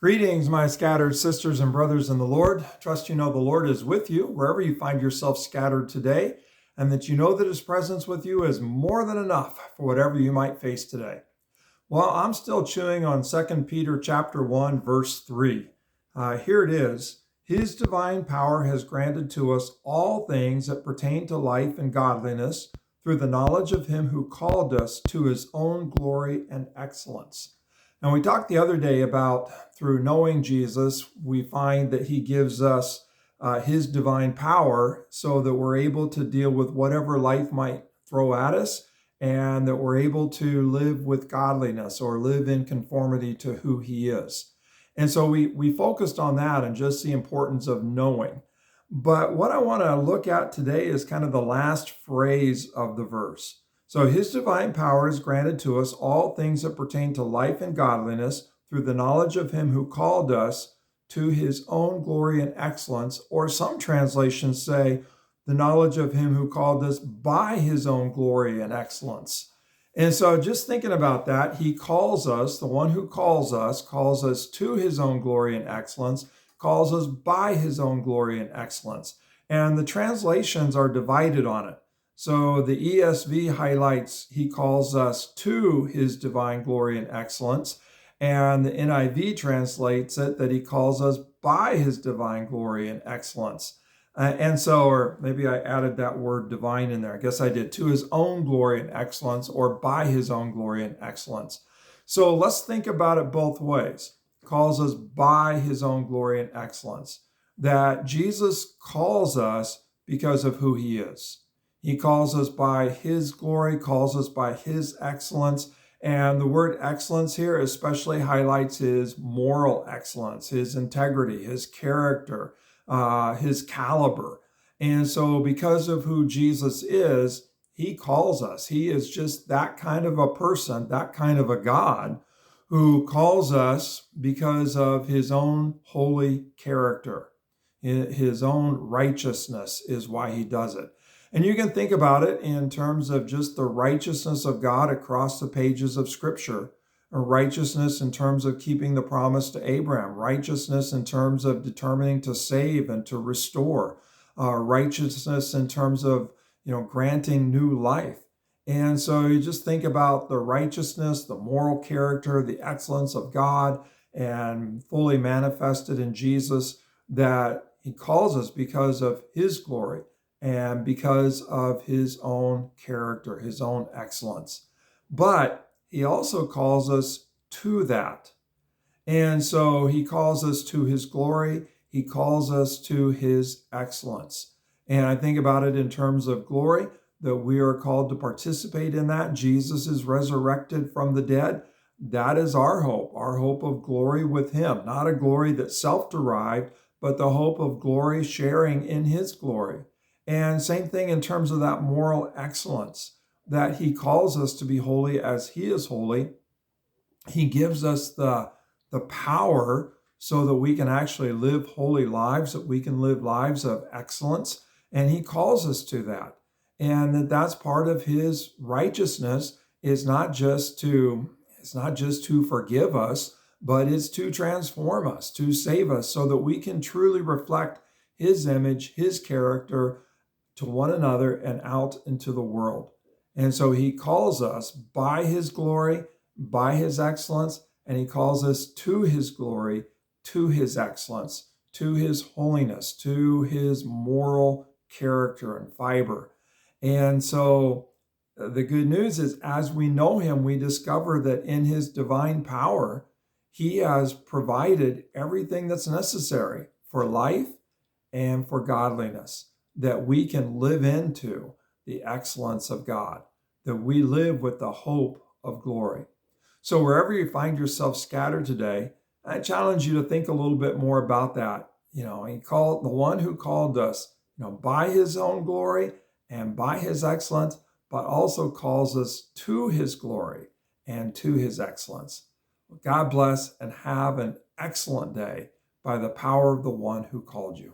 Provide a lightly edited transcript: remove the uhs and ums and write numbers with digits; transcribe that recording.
Greetings, my scattered sisters and brothers in the Lord. Trust you know the Lord is with you wherever you find yourself scattered today, and that you know that his presence with you is more than enough for whatever you might face today. Well, I'm still chewing on 2 Peter chapter 1, verse 3. Here it is. His divine power has granted to us all things that pertain to life and godliness through the knowledge of him who called us to his own glory and excellence. And we talked the other day about through knowing Jesus, we find that he gives us his divine power so that we're able to deal with whatever life might throw at us, and that we're able to live with godliness or live in conformity to who he is. And so we focused on that and just the importance of knowing. But what I want to look at today is kind of the last phrase of the verse. So his divine power is granted to us all things that pertain to life and godliness through the knowledge of him who called us to his own glory and excellence, or some translations say the knowledge of him who called us by his own glory and excellence. And so just thinking about that, he calls us, the one who calls us to his own glory and excellence, calls us by his own glory and excellence. And the translations are divided on it. So the ESV highlights he calls us to his divine glory and excellence, and the NIV translates it that he calls us by his divine glory and excellence. Or maybe I added that word divine in there. I guess I did. To his own glory and excellence, or by his own glory and excellence. So let's think about it both ways. Calls us by his own glory and excellence. That Jesus calls us because of who he is. He calls us by his glory, calls us by his excellence. And the word excellence here especially highlights his moral excellence, his integrity, his character, his caliber. And so because of who Jesus is, he calls us. He is just that kind of a person, that kind of a God who calls us because of his own holy character. His own righteousness is why he does it. And you can think about it in terms of just the righteousness of God across the pages of Scripture. Righteousness in terms of keeping the promise to Abraham. Righteousness in terms of determining to save and to restore. Righteousness in terms of, granting new life. And so you just think about the righteousness, the moral character, the excellence of God, and fully manifested in Jesus, that he calls us because of his glory and because of his own character, his own excellence. But he also calls us to that. And so he calls us to his glory. He calls us to his excellence. And I think about it in terms of glory, that we are called to participate in that. Jesus is resurrected from the dead. That is our hope of glory with him. Not a glory that's self-derived, but the hope of glory sharing in his glory. And same thing in terms of that moral excellence, that he calls us to be holy as he is holy. He gives us the power so that we can actually live holy lives, that we can live lives of excellence. And he calls us to that. And that's part of his righteousness is not just to forgive us, but it's to transform us, to save us so that we can truly reflect his image, his character to one another and out into the world. And so he calls us by his glory, by his excellence, and he calls us to his glory, to his excellence, to his holiness, to his moral character and fiber. And so the good news is, as we know him, we discover that in his divine power, he has provided everything that's necessary for life and for godliness, that we can live into the excellence of God, that we live with the hope of glory. So wherever you find yourself scattered today, I challenge you to think a little bit more about that. He called the one who called us, by his own glory and by his excellence, but also calls us to his glory and to his excellence. God bless and have an excellent day by the power of the one who called you.